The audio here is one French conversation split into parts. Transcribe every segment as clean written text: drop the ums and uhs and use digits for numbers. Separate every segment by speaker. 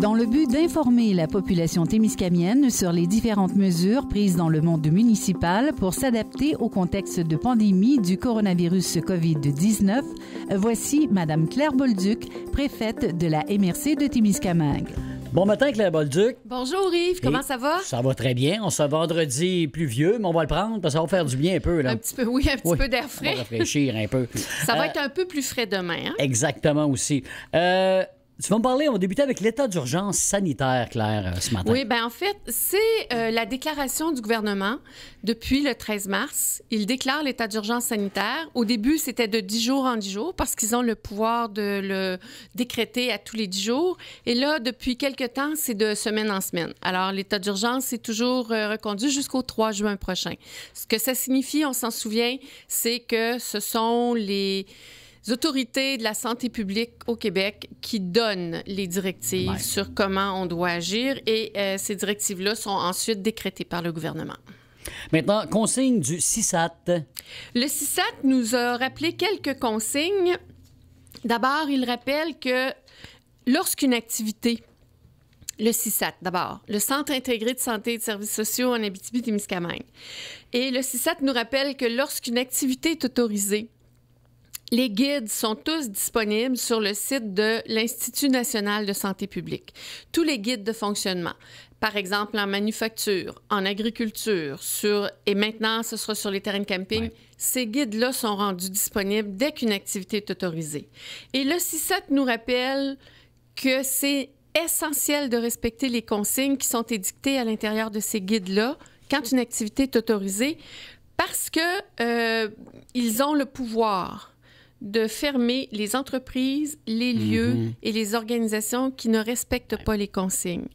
Speaker 1: Dans le but d'informer la population témiscamienne sur les différentes mesures prises dans le monde municipal pour s'adapter au contexte de pandémie du coronavirus COVID-19, voici Mme Claire Bolduc, préfète de la MRC de Témiscamingue.
Speaker 2: Bon matin, Claire Bolduc.
Speaker 3: Bonjour Yves, comment ça va?
Speaker 2: Ça va très bien. On se vendredi pluvieux, mais on va le prendre parce que ça va faire du bien un peu. Là.
Speaker 3: Un petit peu, oui, un petit peu d'air frais.
Speaker 2: On va rafraîchir un peu.
Speaker 3: Ça va être un peu plus frais demain. Hein?
Speaker 2: Exactement aussi. Tu vas me parler, on va débuter avec l'état d'urgence sanitaire, Claire, ce matin.
Speaker 3: Oui, bien en fait, c'est la déclaration du gouvernement depuis le 13 mars. Il déclare l'état d'urgence sanitaire. Au début, c'était de 10 jours en 10 jours parce qu'ils ont le pouvoir de le décréter à tous les 10 jours. Et là, depuis quelque temps, c'est de semaine en semaine. Alors, l'état d'urgence est toujours reconduit jusqu'au 3 juin prochain. Ce que ça signifie, on s'en souvient, c'est que ce sont les autorités de la santé publique au Québec qui donnent les directives sur comment on doit agir et ces directives-là sont ensuite décrétées par le gouvernement.
Speaker 2: Maintenant, consigne du CISAT.
Speaker 3: Le CISAT nous a rappelé quelques consignes. D'abord, il rappelle que lorsqu'une activité, le CISAT, d'abord, le Centre intégré de santé et de services sociaux en Abitibi-Témiscamingue, et le CISAT nous rappelle que lorsqu'une activité est autorisée, les guides sont tous disponibles sur le site de l'Institut national de santé publique. Tous les guides de fonctionnement, par exemple en manufacture, en agriculture, et maintenant ce sera sur les terrains de camping, ces guides-là sont rendus disponibles dès qu'une activité est autorisée. Et le CISAT nous rappelle que c'est essentiel de respecter les consignes qui sont édictées à l'intérieur de ces guides-là quand une activité est autorisée parce que ils ont le pouvoir de fermer les entreprises, les lieux et les organisations qui ne respectent pas les consignes.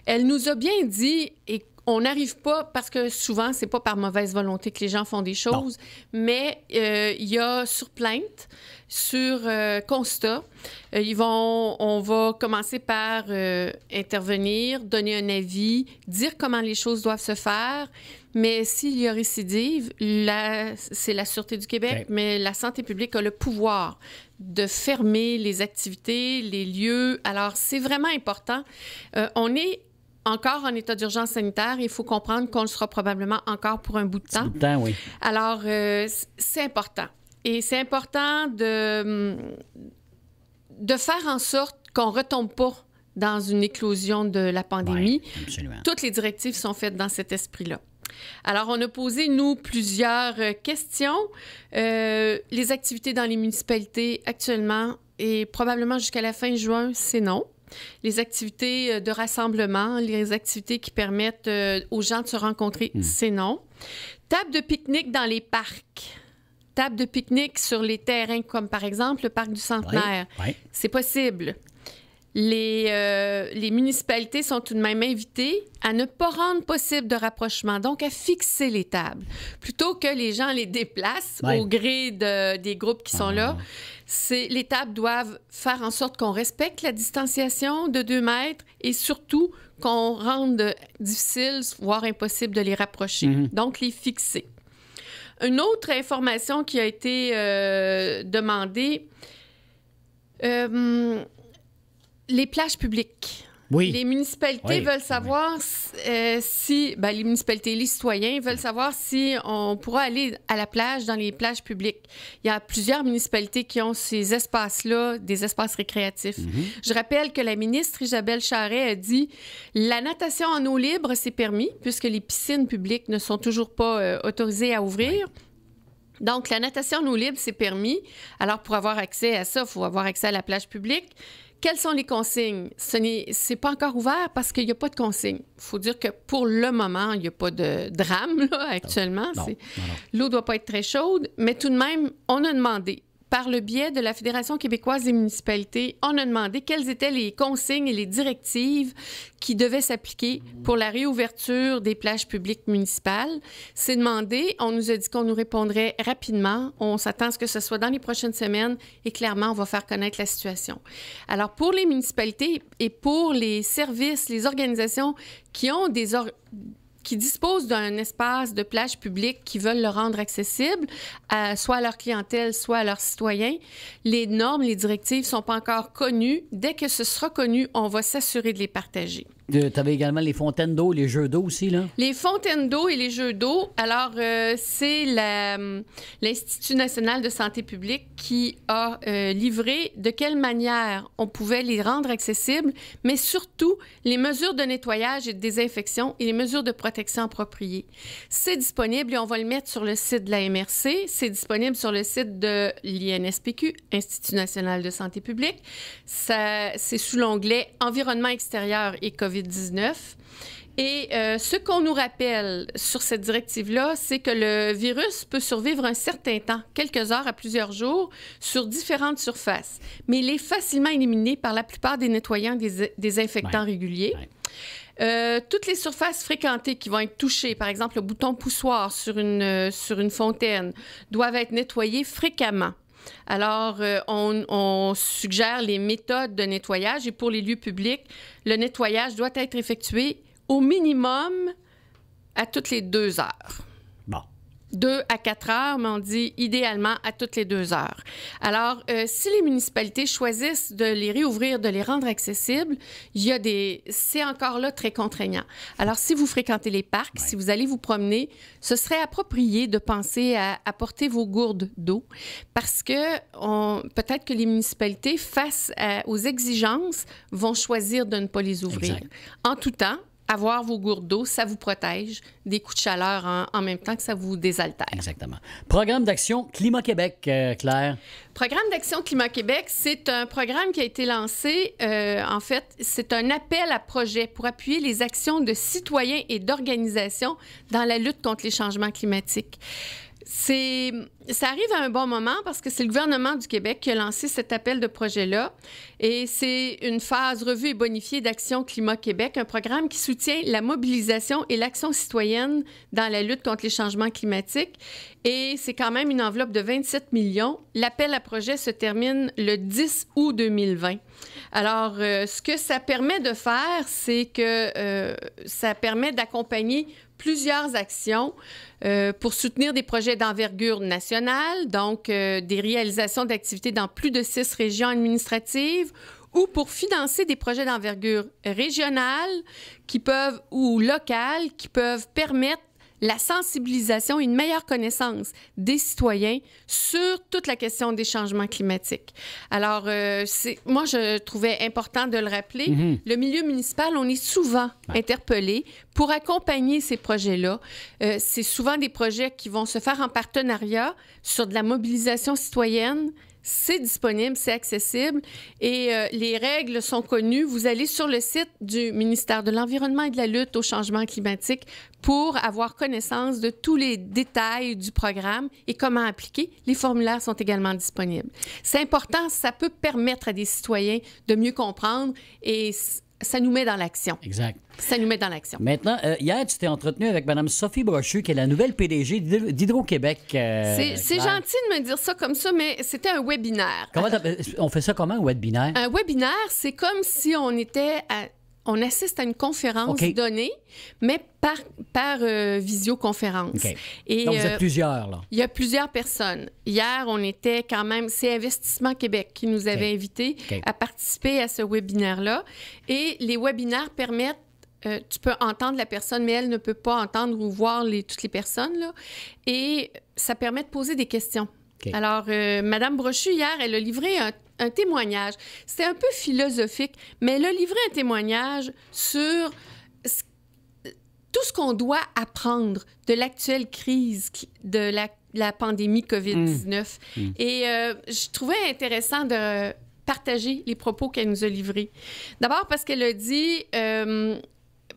Speaker 3: Elle nous a bien dit, et on n'arrive pas, parce que souvent, c'est pas par mauvaise volonté que les gens font des choses, mais il y a sur plainte, sur constat, on va commencer par intervenir, donner un avis, dire comment les choses doivent se faire, mais s'il y a récidive, c'est la Sûreté du Québec, mais la santé publique a le pouvoir de fermer les activités, les lieux. Alors, c'est vraiment important. On est encore en état d'urgence sanitaire. Il faut comprendre qu'on le sera probablement encore pour un bout de temps.
Speaker 2: Oui.
Speaker 3: Alors, c'est important. Et c'est important de faire en sorte qu'on ne retombe pas dans une éclosion de la pandémie.
Speaker 2: Oui, absolument.
Speaker 3: Toutes les directives sont faites dans cet esprit-là. Alors, on a posé, nous, plusieurs questions. Les activités dans les municipalités actuellement et probablement jusqu'à la fin juin, c'est non. Les activités de rassemblement, les activités qui permettent aux gens de se rencontrer, c'est non. Table de pique-nique dans les parcs. Table de pique-nique sur les terrains, comme par exemple le parc du Centenaire. C'est possible. Les municipalités sont tout de même invitées à ne pas rendre possible de rapprochement, donc à fixer les tables. Plutôt que les gens les déplacent au gré des groupes qui sont là, les tables doivent faire en sorte qu'on respecte la distanciation de 2 mètres et surtout qu'on rende difficile, voire impossible de les rapprocher. Donc, les fixer. Une autre information qui a été demandée, les plages publiques.
Speaker 2: Oui.
Speaker 3: Les municipalités veulent savoir si... Ben, les municipalités, les citoyens veulent savoir si on pourra aller à la plage dans les plages publiques. Il y a plusieurs municipalités qui ont ces espaces-là, des espaces récréatifs. Je rappelle que la ministre Isabelle Charest a dit la natation en eau libre, c'est permis, puisque les piscines publiques ne sont toujours pas autorisées à ouvrir. Donc, la natation en eau libre, c'est permis. Alors, pour avoir accès à ça, il faut avoir accès à la plage publique. Quelles sont les consignes? C'est pas encore ouvert parce qu'il n'y a pas de consignes. Il faut dire que pour le moment, il n'y a pas de drame là, actuellement. L'eau ne doit pas être très chaude, mais tout de même, on a demandé, par le biais de la Fédération québécoise des municipalités, on a demandé quelles étaient les consignes et les directives qui devaient s'appliquer pour la réouverture des plages publiques municipales. C'est demandé. On nous a dit qu'on nous répondrait rapidement. On s'attend à ce que ce soit dans les prochaines semaines et clairement, on va faire connaître la situation. Alors, pour les municipalités et pour les services, les organisations qui ont qui disposent d'un espace de plage publique qui veulent le rendre accessible, soit à leur clientèle, soit à leurs citoyens, les normes, les directives ne sont pas encore connues. Dès que ce sera connu, on va s'assurer de les partager.
Speaker 2: Tu avais également les fontaines d'eau, les jeux d'eau aussi, là?
Speaker 3: Les fontaines d'eau et les jeux d'eau, alors c'est l'Institut national de santé publique qui a livré de quelle manière on pouvait les rendre accessibles, mais surtout les mesures de nettoyage et de désinfection et les mesures de protection appropriées. C'est disponible et on va le mettre sur le site de la MRC, c'est disponible sur le site de l'INSPQ, Institut national de santé publique. C'est sous l'onglet Environnement extérieur et COVID-19. Et ce qu'on nous rappelle sur cette directive-là, c'est que le virus peut survivre un certain temps, quelques heures à plusieurs jours, sur différentes surfaces. Mais il est facilement éliminé par la plupart des nettoyants désinfectants réguliers. Toutes les surfaces fréquentées qui vont être touchées, par exemple le bouton poussoir sur une fontaine, doivent être nettoyées fréquemment. Alors, on suggère les méthodes de nettoyage et pour les lieux publics, le nettoyage doit être effectué au minimum à toutes les 2 heures.
Speaker 2: Bon.
Speaker 3: 2 à 4 heures, mais on dit idéalement à toutes les 2 heures. Alors, si les municipalités choisissent de les réouvrir, de les rendre accessibles, c'est encore là très contraignant. Alors, si vous fréquentez les parcs, si vous allez vous promener, ce serait approprié de penser à apporter vos gourdes d'eau parce que peut-être que les municipalités, face aux exigences, vont choisir de ne pas les ouvrir.
Speaker 2: Exact.
Speaker 3: En tout temps, avoir vos gourdes d'eau, ça vous protège des coups de chaleur en même temps que ça vous désaltère.
Speaker 2: Exactement. Programme d'action Climat Québec, Claire.
Speaker 3: Programme d'action Climat Québec, c'est un programme qui a été lancé. En fait, c'est un appel à projet pour appuyer les actions de citoyens et d'organisations dans la lutte contre les changements climatiques. Ça arrive à un bon moment parce que c'est le gouvernement du Québec qui a lancé cet appel de projet-là et c'est une phase revue et bonifiée d'Action Climat Québec, un programme qui soutient la mobilisation et l'action citoyenne dans la lutte contre les changements climatiques et c'est quand même une enveloppe de 27 millions. L'appel à projet se termine le 10 août 2020. Alors, ce que ça permet de faire, c'est que ça permet d'accompagner plusieurs actions pour soutenir des projets d'envergure nationale, donc des réalisations d'activités dans plus de 6 régions administratives, ou pour financer des projets d'envergure régionale ou locale qui peuvent permettre la sensibilisation et une meilleure connaissance des citoyens sur toute la question des changements climatiques. Alors, moi, je trouvais important de le rappeler. Mm-hmm. Le milieu municipal, on est souvent interpellé pour accompagner ces projets-là. C'est souvent des projets qui vont se faire en partenariat sur de la mobilisation citoyenne. C'est disponible, c'est accessible et les règles sont connues. Vous allez sur le site du ministère de l'Environnement et de la lutte au changement climatique pour avoir connaissance de tous les détails du programme et comment appliquer. Les formulaires sont également disponibles. C'est important, ça peut permettre à des citoyens de mieux comprendre et ça nous met dans l'action.
Speaker 2: Exact.
Speaker 3: Ça nous met dans l'action.
Speaker 2: Maintenant, hier, tu t'es entretenu avec Mme Sophie Brochu, qui est la nouvelle PDG d'Hydro-Québec.
Speaker 3: C'est gentil de me dire ça comme ça, mais c'était un webinaire.
Speaker 2: On fait ça comment, un webinaire? Un
Speaker 3: webinaire, c'est comme si on assiste à une conférence donnée, mais par visioconférence.
Speaker 2: Okay. Et, donc, vous êtes plusieurs, là.
Speaker 3: Il y a plusieurs personnes. Hier, on était quand même... C'est Investissement Québec qui nous avait invités à participer à ce webinaire-là. Et les webinaires permettent tu peux entendre la personne, mais elle ne peut pas entendre ou voir toutes les personnes, là. Et ça permet de poser des questions. Okay. Alors, Mme Brochu, hier, elle a livré un témoignage. C'était un peu philosophique, mais elle a livré un témoignage sur tout ce qu'on doit apprendre de l'actuelle crise de la pandémie COVID-19. Et je trouvais intéressant de partager les propos qu'elle nous a livrés. D'abord parce qu'elle a dit...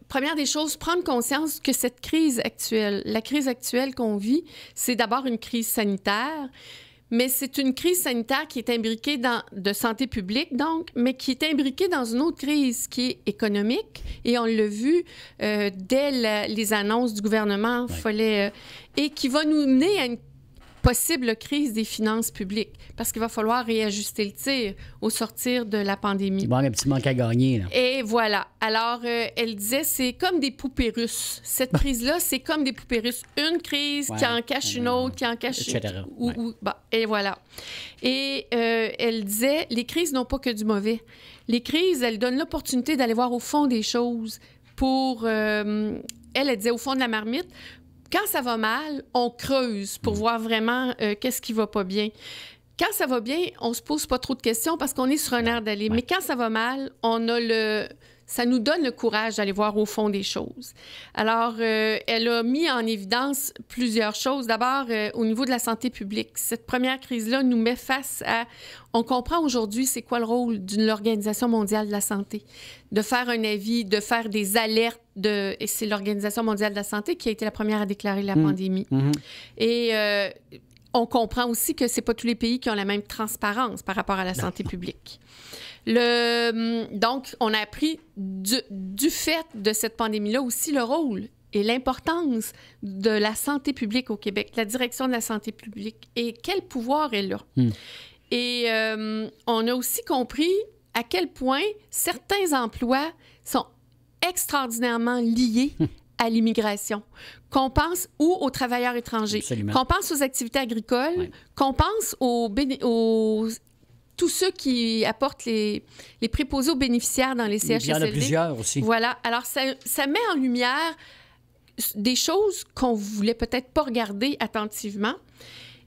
Speaker 3: Première des choses, prendre conscience que cette crise actuelle, la crise actuelle qu'on vit, c'est d'abord une crise sanitaire, mais c'est une crise sanitaire qui est imbriquée de santé publique, donc, mais qui est imbriquée dans une autre crise qui est économique. Et on l'a vu dès les annonces du gouvernement, et qui va nous mener possible crise des finances publiques, parce qu'il va falloir réajuster le tir au sortir de la pandémie.
Speaker 2: Bon, un petit manque à gagner, là.
Speaker 3: Et voilà. Alors, elle disait, c'est comme des poupées russes. Cette crise-là, c'est comme des poupées russes. Une crise qui en cache une autre, qui en cache une autre. Et voilà. Et elle disait, les crises n'ont pas que du mauvais. Les crises, elles donnent l'opportunité d'aller voir au fond des choses pour... elle disait, au fond de la marmite, quand ça va mal, on creuse pour voir vraiment qu'est-ce qui va pas bien. Quand ça va bien, on se pose pas trop de questions parce qu'on est sur un air d'aller. Mais quand ça va mal, ça nous donne le courage d'aller voir au fond des choses. Alors, elle a mis en évidence plusieurs choses. D'abord, au niveau de la santé publique. Cette première crise-là nous met face à... On comprend aujourd'hui c'est quoi le rôle de l'Organisation mondiale de la santé. De faire un avis, de faire des alertes. Et c'est l'Organisation mondiale de la santé qui a été la première à déclarer la pandémie. Et... on comprend aussi que c'est pas tous les pays qui ont la même transparence par rapport à la santé publique. Donc, on a appris du fait de cette pandémie-là aussi le rôle et l'importance de la santé publique au Québec, la direction de la santé publique et quel pouvoir elle a. Et on a aussi compris à quel point certains emplois sont extraordinairement liés à l'immigration, qu'on pense ou aux travailleurs étrangers,
Speaker 2: Absolument.
Speaker 3: qu'on pense aux activités agricoles, qu'on pense aux tous ceux qui apportent les préposés aux bénéficiaires dans les CHSLD.
Speaker 2: Il y en a plusieurs aussi.
Speaker 3: Voilà. Alors, ça met en lumière des choses qu'on voulait peut-être pas regarder attentivement.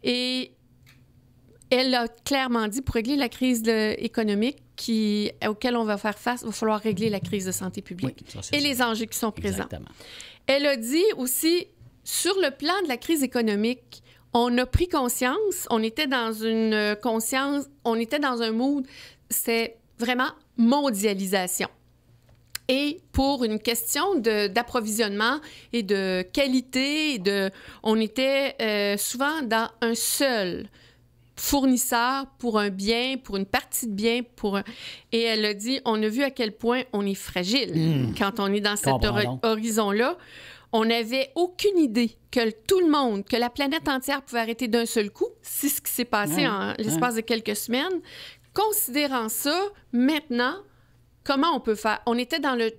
Speaker 3: Et elle a clairement dit, pour régler la crise économique auquel on va faire face, il va falloir régler la crise de santé publique et les enjeux qui sont présents.
Speaker 2: Exactement.
Speaker 3: Elle a dit aussi, sur le plan de la crise économique, on a pris conscience, on était dans un mood, c'est vraiment mondialisation. Et pour une question d'approvisionnement et de qualité, on était souvent dans un seul fournisseur pour un bien, pour une partie de bien. Et elle a dit, on a vu à quel point on est fragile quand on est dans cet horizon-là. On n'avait aucune idée que tout le monde, que la planète entière pouvait arrêter d'un seul coup. C'est ce qui s'est passé en l'espace de quelques semaines. Considérant ça, maintenant, comment on peut faire? On était dans le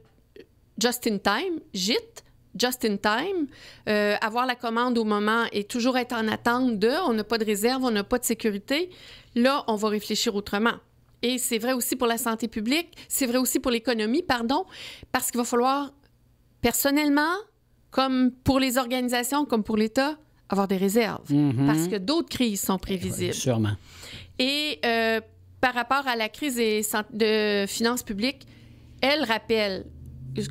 Speaker 3: just-in-time, JIT, just-in-time, avoir la commande au moment et toujours être en attente on n'a pas de réserve, on n'a pas de sécurité. Là, on va réfléchir autrement. Et c'est vrai aussi pour la santé publique, c'est vrai aussi pour l'économie, parce qu'il va falloir, personnellement, comme pour les organisations, comme pour l'État, avoir des réserves, parce que d'autres crises sont prévisibles.
Speaker 2: Oui, sûrement.
Speaker 3: Et par rapport à la crise de finances publiques, elle rappelle,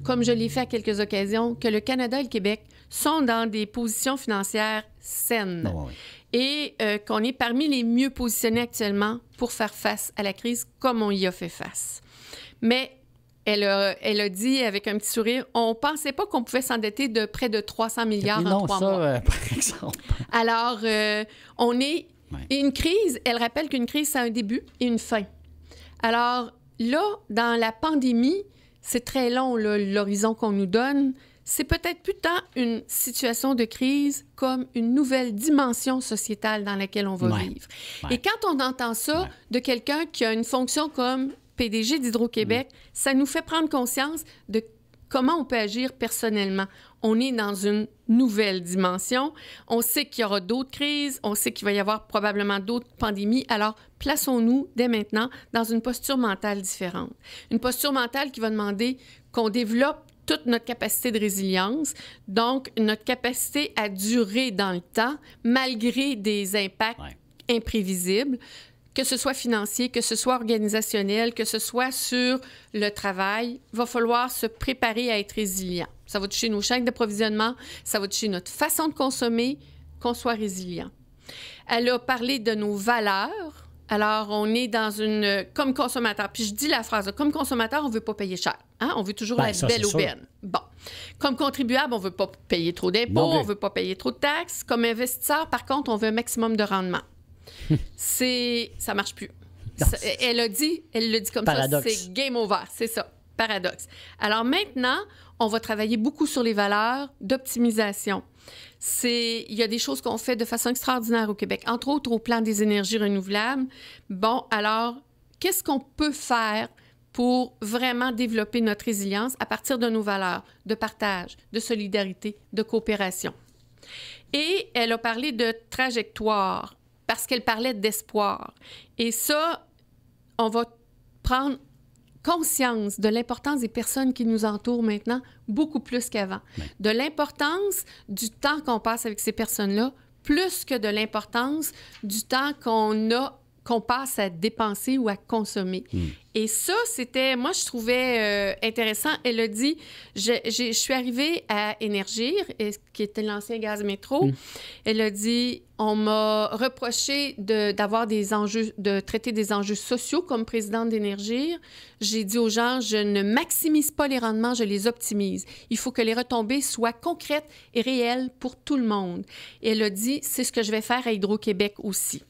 Speaker 3: comme je l'ai fait à quelques occasions, que le Canada et le Québec sont dans des positions financières saines et qu'on est parmi les mieux positionnés actuellement pour faire face à la crise comme on y a fait face. Mais elle a dit avec un petit sourire, on ne pensait pas qu'on pouvait s'endetter de près de 300 milliards en 3 mois.
Speaker 2: Par exemple.
Speaker 3: Alors, on est... Et une crise, elle rappelle qu'une crise, c'est un début et une fin. Alors, là, dans la pandémie, c'est très long, là, l'horizon qu'on nous donne. C'est peut-être plus tant une situation de crise comme une nouvelle dimension sociétale dans laquelle on va vivre. Et quand on entend ça de quelqu'un qui a une fonction comme PDG d'Hydro-Québec, ça nous fait prendre conscience de comment on peut agir personnellement. On est dans une nouvelle dimension. On sait qu'il y aura d'autres crises. On sait qu'il va y avoir probablement d'autres pandémies. Alors, plaçons-nous dès maintenant dans une posture mentale différente. Une posture mentale qui va demander qu'on développe toute notre capacité de résilience, donc notre capacité à durer dans le temps, malgré des impacts imprévisibles, que ce soit financier, que ce soit organisationnel, que ce soit sur le travail, il va falloir se préparer à être résilient. Ça va toucher nos chaînes d'approvisionnement, ça va toucher notre façon de consommer, qu'on soit résilient. Elle a parlé de nos valeurs. Alors, on est dans comme consommateur, puis je dis la phrase, comme consommateur, on ne veut pas payer cher. Hein? On veut toujours la belle aubaine. Bon. Comme contribuable, on ne veut pas payer trop d'impôts, on ne veut pas payer trop de taxes. Comme investisseur, par contre, on veut un maximum de rendement. Ça marche plus. Elle l'a dit comme paradoxe. Ça, c'est game over, c'est ça. paradoxe. Alors maintenant, on va travailler beaucoup sur les valeurs d'optimisation. Il y a des choses qu'on fait de façon extraordinaire au Québec, entre autres au plan des énergies renouvelables. Bon, alors, qu'est-ce qu'on peut faire pour vraiment développer notre résilience à partir de nos valeurs de partage, de solidarité, de coopération? Et elle a parlé de trajectoire parce qu'elle parlait d'espoir. Et ça, on va prendre conscience de l'importance des personnes qui nous entourent maintenant, beaucoup plus qu'avant. Ouais. De l'importance du temps qu'on passe avec ces personnes-là, plus que de l'importance du temps qu'on passe à dépenser ou à consommer. Et ça, moi, je trouvais intéressant. Elle a dit, je suis arrivée à Énergir, qui était l'ancien Gaz Métro. Elle a dit, on m'a reproché d'avoir des enjeux, de traiter des enjeux sociaux comme présidente d'Énergir. J'ai dit aux gens, je ne maximise pas les rendements, je les optimise. Il faut que les retombées soient concrètes et réelles pour tout le monde. Et elle a dit, c'est ce que je vais faire à Hydro-Québec aussi.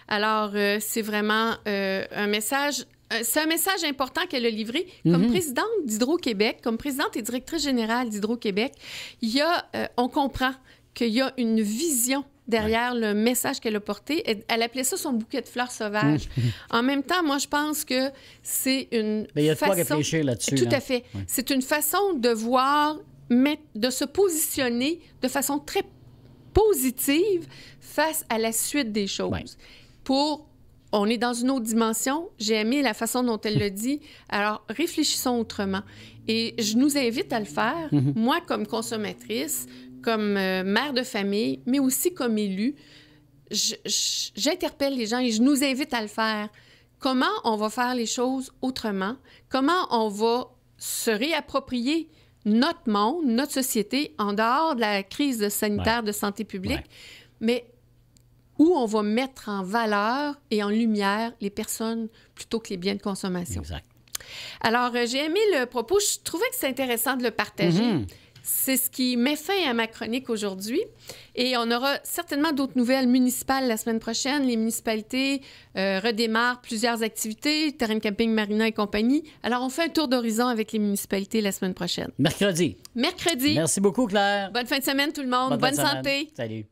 Speaker 3: Alors, c'est vraiment un message... c'est un message important qu'elle a livré. Comme présidente d'Hydro-Québec, comme présidente et directrice générale d'Hydro-Québec, on comprend qu'il y a une vision derrière le message qu'elle a porté. Elle appelait ça son bouquet de fleurs sauvages. En même temps, moi, je pense que c'est une façon...
Speaker 2: Il y a de quoi réfléchir là-dessus.
Speaker 3: Tout à fait. Ouais. C'est une façon de voir, de se positionner de façon très positive face à la suite des choses. Ouais. On est dans une autre dimension. J'ai aimé la façon dont elle le dit. Alors, réfléchissons autrement. Et je nous invite à le faire. Moi, comme consommatrice, comme mère de famille, mais aussi comme élue, j'interpelle les gens et je nous invite à le faire. Comment on va faire les choses autrement? Comment on va se réapproprier notre monde, notre société, en dehors de la crise sanitaire de santé publique, mais où on va mettre en valeur et en lumière les personnes plutôt que les biens de consommation.
Speaker 2: Exact.
Speaker 3: Alors, j'ai aimé le propos. Je trouvais que c'est intéressant de le partager. C'est ce qui met fin à ma chronique aujourd'hui. Et on aura certainement d'autres nouvelles municipales la semaine prochaine. Les municipalités redémarrent plusieurs activités, terrain de camping, marina et compagnie. Alors, on fait un tour d'horizon avec les municipalités la semaine prochaine.
Speaker 2: Mercredi.
Speaker 3: Mercredi.
Speaker 2: Merci beaucoup, Claire.
Speaker 3: Bonne fin de semaine, tout le monde. Bonne santé.
Speaker 2: Salut.